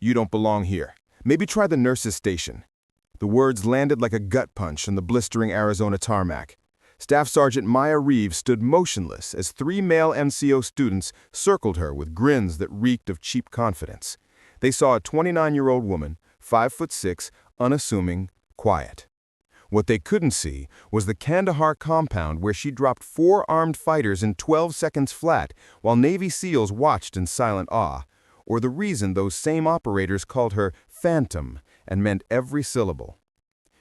"You don't belong here. Maybe try the nurse's station." The words landed like a gut punch on the blistering Arizona tarmac. Staff Sergeant Maya Reeves stood motionless as 3 male NCO students circled her with grins that reeked of cheap confidence. They saw a 29-year-old woman, 5'6", unassuming, quiet. What they couldn't see was the Kandahar compound where she dropped 4 armed fighters in 12 seconds flat while Navy SEALs watched in silent awe, or the reason those same operators called her Phantom and meant every syllable.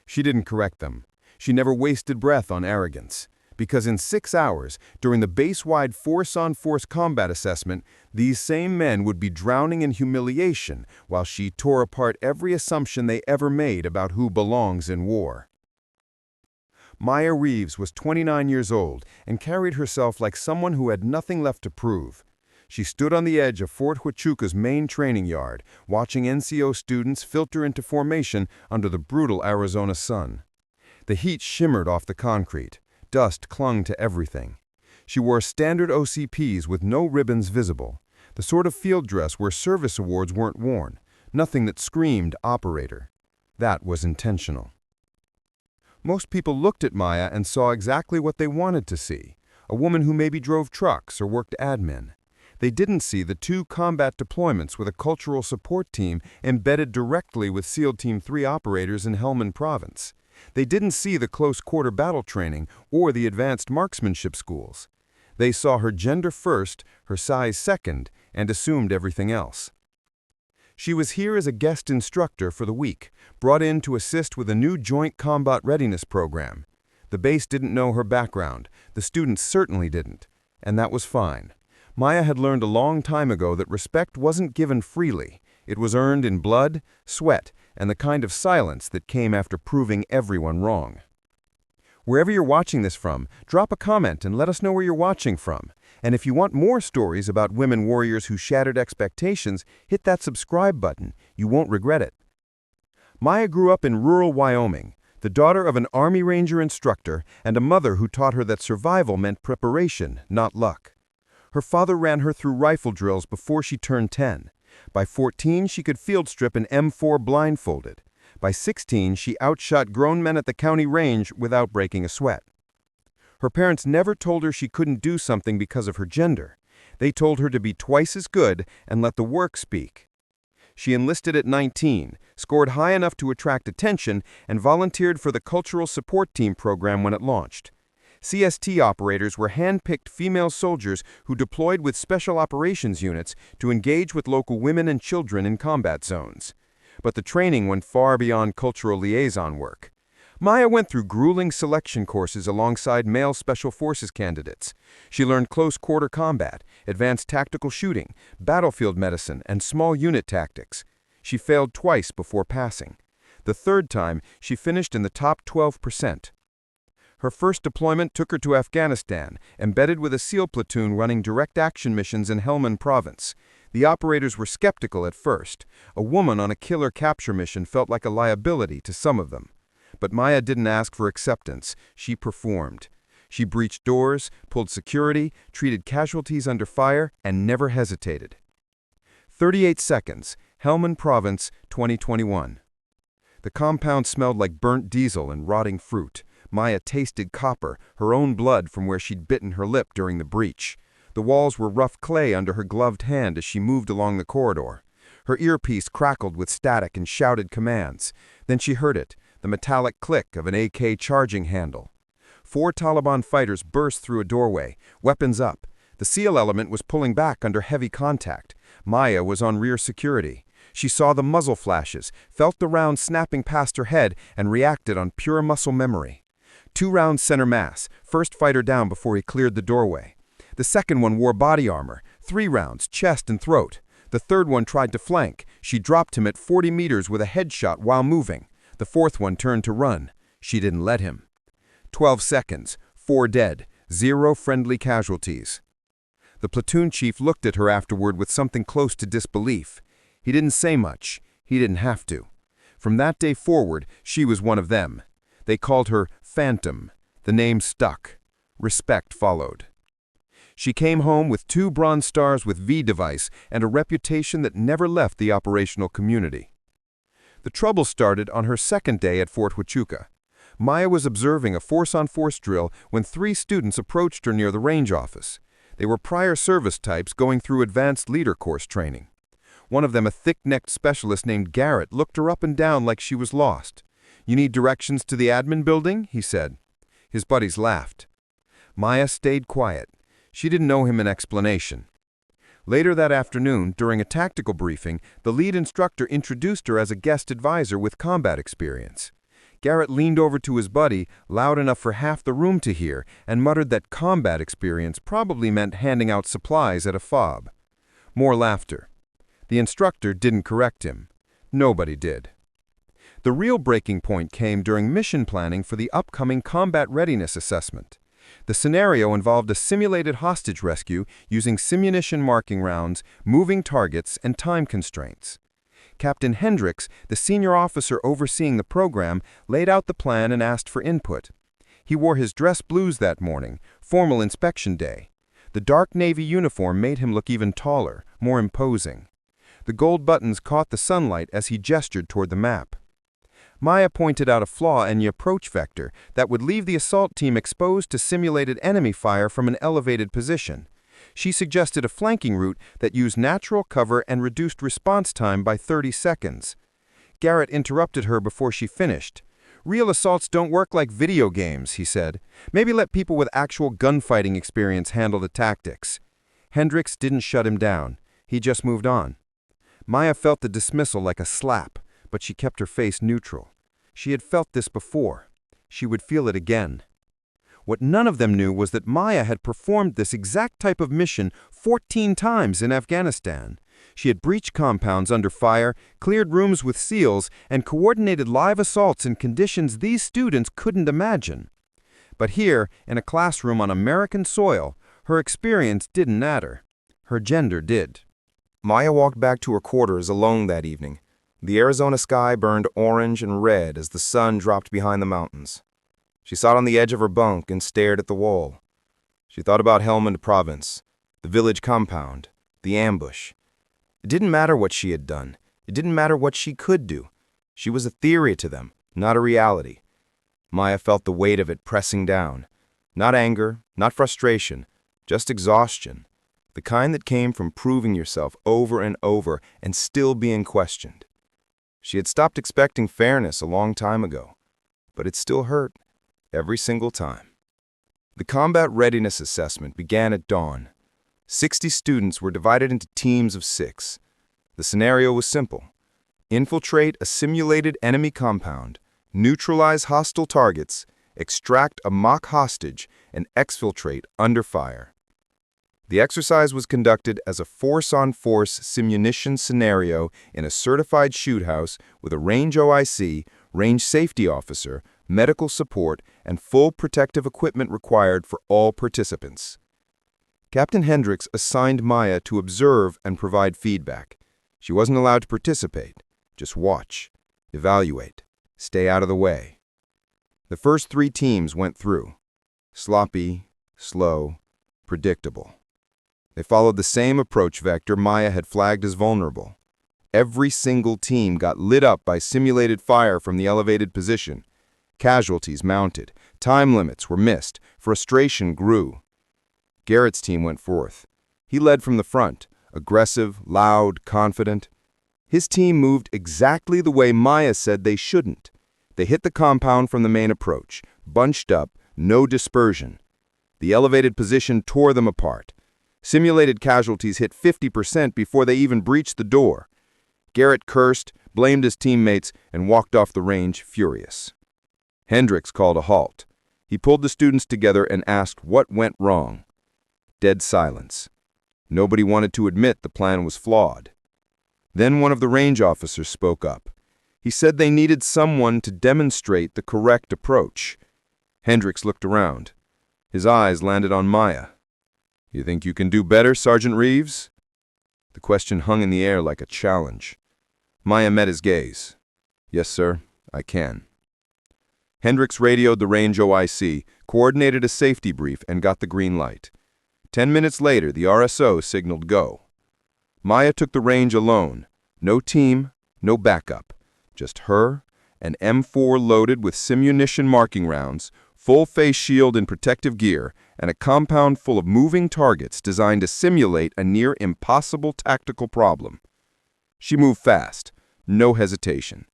She didn't correct them. She never wasted breath on arrogance, because in 6 hours, during the base-wide force-on-force combat assessment, these same men would be drowning in humiliation while she tore apart every assumption they ever made about who belongs in war. Maya Reeves was 29 years old and carried herself like someone who had nothing left to prove. She stood on the edge of Fort Huachuca's main training yard, watching NCO students filter into formation under the brutal Arizona sun. The heat shimmered off the concrete. Dust clung to everything. She wore standard OCPs with no ribbons visible, the sort of field dress where service awards weren't worn, nothing that screamed operator. That was intentional. Most people looked at Maya and saw exactly what they wanted to see, a woman who maybe drove trucks or worked admin. They didn't see the 2 combat deployments with a cultural support team embedded directly with SEAL Team 3 operators in Helmand Province. They didn't see the close-quarter battle training or the advanced marksmanship schools. They saw her gender first, her size second, and assumed everything else. She was here as a guest instructor for the week, brought in to assist with a new Joint Combat Readiness program. The base didn't know her background, the students certainly didn't, and that was fine. Maya had learned a long time ago that respect wasn't given freely. It was earned in blood, sweat, and the kind of silence that came after proving everyone wrong. Wherever you're watching this from, drop a comment and let us know where you're watching from. And if you want more stories about women warriors who shattered expectations, hit that subscribe button. You won't regret it. Maya grew up in rural Wyoming, the daughter of an Army Ranger instructor and a mother who taught her that survival meant preparation, not luck. Her father ran her through rifle drills before she turned 10. By 14, she could field strip an M4 blindfolded. By 16, she outshot grown men at the county range without breaking a sweat. Her parents never told her she couldn't do something because of her gender. They told her to be twice as good and let the work speak. She enlisted at 19, scored high enough to attract attention, and volunteered for the Cultural Support Team program when it launched. CST operators were hand-picked female soldiers who deployed with special operations units to engage with local women and children in combat zones. But the training went far beyond cultural liaison work. Maya went through grueling selection courses alongside male Special Forces candidates. She learned close-quarter combat, advanced tactical shooting, battlefield medicine, and small unit tactics. She failed twice before passing. The third time, she finished in the top 12%. Her first deployment took her to Afghanistan, embedded with a SEAL platoon running direct action missions in Helmand Province. The operators were skeptical at first. A woman on a killer capture mission felt like a liability to some of them. But Maya didn't ask for acceptance. She performed. She breached doors, pulled security, treated casualties under fire, and never hesitated. 38 seconds, Helmand Province, 2021. The compound smelled like burnt diesel and rotting fruit. Maya tasted copper, her own blood from where she'd bitten her lip during the breach. The walls were rough clay under her gloved hand as she moved along the corridor. Her earpiece crackled with static and shouted commands. Then she heard it, the metallic click of an AK charging handle. 4 Taliban fighters burst through a doorway, weapons up. The SEAL element was pulling back under heavy contact. Maya was on rear security. She saw the muzzle flashes, felt the round snapping past her head, and reacted on pure muscle memory. 2 rounds center mass, first fighter down before he cleared the doorway. The second one wore body armor, 3 rounds, chest and throat. The third one tried to flank. She dropped him at 40 meters with a headshot while moving. The fourth one turned to run. She didn't let him. 12 seconds, 4 dead, 0 friendly casualties. The platoon chief looked at her afterward with something close to disbelief. He didn't say much. He didn't have to. From that day forward, she was one of them. They called her Phantom. The name stuck. Respect followed. She came home with 2 Bronze Stars with V device and a reputation that never left the operational community. The trouble started on her second day at Fort Huachuca. Maya was observing a force-on-force drill when 3 students approached her near the range office. They were prior service types going through advanced leader course training. One of them, a thick-necked specialist named Garrett, looked her up and down like she was lost. "You need directions to the admin building?" he said. His buddies laughed. Maya stayed quiet. She didn't owe him an explanation. Later that afternoon, during a tactical briefing, the lead instructor introduced her as a guest advisor with combat experience. Garrett leaned over to his buddy, loud enough for half the room to hear, and muttered that combat experience probably meant handing out supplies at a fob. More laughter. The instructor didn't correct him. Nobody did. The real breaking point came during mission planning for the upcoming combat readiness assessment. The scenario involved a simulated hostage rescue using simunition marking rounds, moving targets, and time constraints. Captain Hendricks, the senior officer overseeing the program, laid out the plan and asked for input. He wore his dress blues that morning, formal inspection day. The dark navy uniform made him look even taller, more imposing. The gold buttons caught the sunlight as he gestured toward the map. Maya pointed out a flaw in the approach vector that would leave the assault team exposed to simulated enemy fire from an elevated position. She suggested a flanking route that used natural cover and reduced response time by 30 seconds. Garrett interrupted her before she finished. "Real assaults don't work like video games," he said. "Maybe let people with actual gunfighting experience handle the tactics." Hendricks didn't shut him down. He just moved on. Maya felt the dismissal like a slap, but she kept her face neutral. She had felt this before. She would feel it again. What none of them knew was that Maya had performed this exact type of mission 14 times in Afghanistan. She had breached compounds under fire, cleared rooms with SEALs, and coordinated live assaults in conditions these students couldn't imagine. But here, in a classroom on American soil, her experience didn't matter. Her gender did. Maya walked back to her quarters alone that evening. The Arizona sky burned orange and red as the sun dropped behind the mountains. She sat on the edge of her bunk and stared at the wall. She thought about Helmand Province, the village compound, the ambush. It didn't matter what she had done. It didn't matter what she could do. She was a theory to them, not a reality. Maya felt the weight of it pressing down. Not anger, not frustration, just exhaustion. The kind that came from proving yourself over and over and still being questioned. She had stopped expecting fairness a long time ago, but it still hurt, every single time. The combat readiness assessment began at dawn. 60 students were divided into teams of 6. The scenario was simple. Infiltrate a simulated enemy compound, neutralize hostile targets, extract a mock hostage, and exfiltrate under fire. The exercise was conducted as a force-on-force simunition scenario in a certified shoot house with a range OIC, range safety officer, medical support, and full protective equipment required for all participants. Captain Hendricks assigned Maya to observe and provide feedback. She wasn't allowed to participate, just watch, evaluate, stay out of the way. The first 3 teams went through. Sloppy, slow, predictable. They followed the same approach vector Maya had flagged as vulnerable. Every single team got lit up by simulated fire from the elevated position. Casualties mounted. Time limits were missed. Frustration grew. Garrett's team went forth. He led from the front, aggressive, loud, confident. His team moved exactly the way Maya said they shouldn't. They hit the compound from the main approach, bunched up, no dispersion. The elevated position tore them apart. Simulated casualties hit 50% before they even breached the door. Garrett cursed, blamed his teammates, and walked off the range furious. Hendricks called a halt. He pulled the students together and asked what went wrong. Dead silence. Nobody wanted to admit the plan was flawed. Then one of the range officers spoke up. He said they needed someone to demonstrate the correct approach. Hendricks looked around. His eyes landed on Maya. "You think you can do better, Sergeant Reeves?" The question hung in the air like a challenge. Maya met his gaze. "Yes, sir, I can." Hendricks radioed the range OIC, coordinated a safety brief, and got the green light. 10 minutes later, the RSO signaled go. Maya took the range alone. No team, no backup. Just her, an M4 loaded with simunition marking rounds, full face shield and protective gear, and a compound full of moving targets designed to simulate a near impossible tactical problem. She moved fast, no hesitation.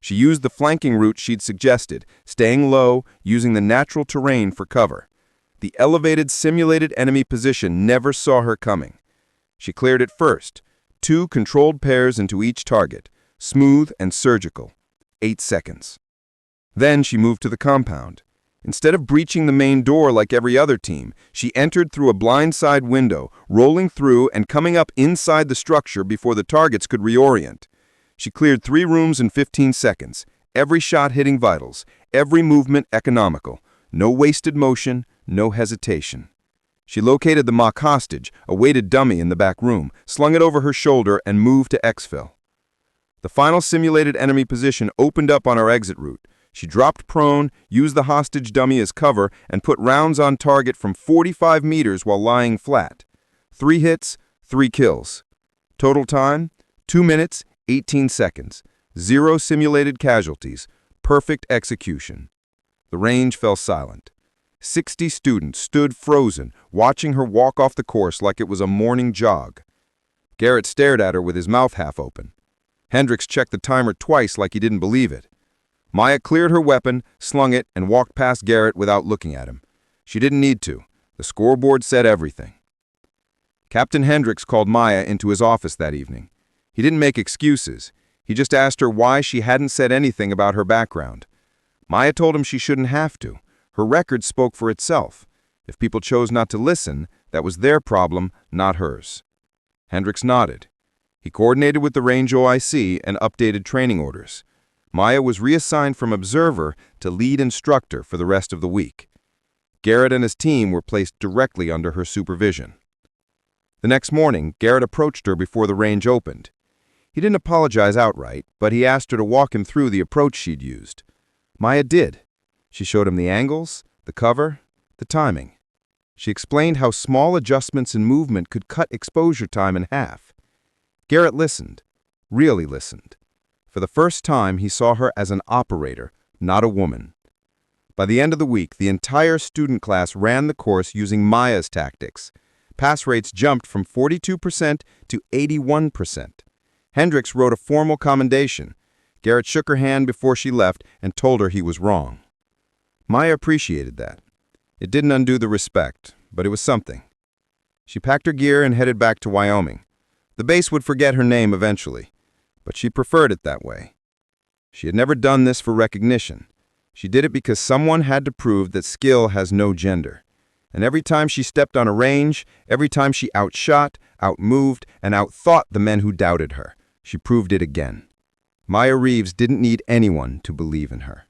She used the flanking route she'd suggested, staying low, using the natural terrain for cover. The elevated, simulated enemy position never saw her coming. She cleared it first, 2 controlled pairs into each target, smooth and surgical. 8 seconds. Then she moved to the compound. Instead of breaching the main door like every other team, she entered through a blindside window, rolling through and coming up inside the structure before the targets could reorient. She cleared 3 rooms in 15 seconds, every shot hitting vitals, every movement economical. No wasted motion, no hesitation. She located the mock hostage, a weighted dummy in the back room, slung it over her shoulder, and moved to exfil. The final simulated enemy position opened up on our exit route. She dropped prone, used the hostage dummy as cover, and put rounds on target from 45 meters while lying flat. 3 hits, 3 kills. Total time, 2 minutes, 18 seconds. 0 simulated casualties. Perfect execution. The range fell silent. 60 students stood frozen, watching her walk off the course like it was a morning jog. Garrett stared at her with his mouth half open. Hendricks checked the timer twice like he didn't believe it. Maya cleared her weapon, slung it, and walked past Garrett without looking at him. She didn't need to. The scoreboard said everything. Captain Hendricks called Maya into his office that evening. He didn't make excuses. He just asked her why she hadn't said anything about her background. Maya told him she shouldn't have to. Her record spoke for itself. If people chose not to listen, that was their problem, not hers. Hendricks nodded. He coordinated with the range OIC and updated training orders. Maya was reassigned from observer to lead instructor for the rest of the week. Garrett and his team were placed directly under her supervision. The next morning, Garrett approached her before the range opened. He didn't apologize outright, but he asked her to walk him through the approach she'd used. Maya did. She showed him the angles, the cover, the timing. She explained how small adjustments in movement could cut exposure time in half. Garrett listened, really listened. For the first time, he saw her as an operator, not a woman. By the end of the week, the entire student class ran the course using Maya's tactics. Pass rates jumped from 42% to 81%. Hendricks wrote a formal commendation. Garrett shook her hand before she left and told her he was wrong. Maya appreciated that. It didn't undo the respect, but it was something. She packed her gear and headed back to Wyoming. The base would forget her name eventually, but she preferred it that way. She had never done this for recognition. She did it because someone had to prove that skill has no gender. And every time she stepped on a range, every time she outshot, outmoved, and outthought the men who doubted her, she proved it again. Maya Reeves didn't need anyone to believe in her.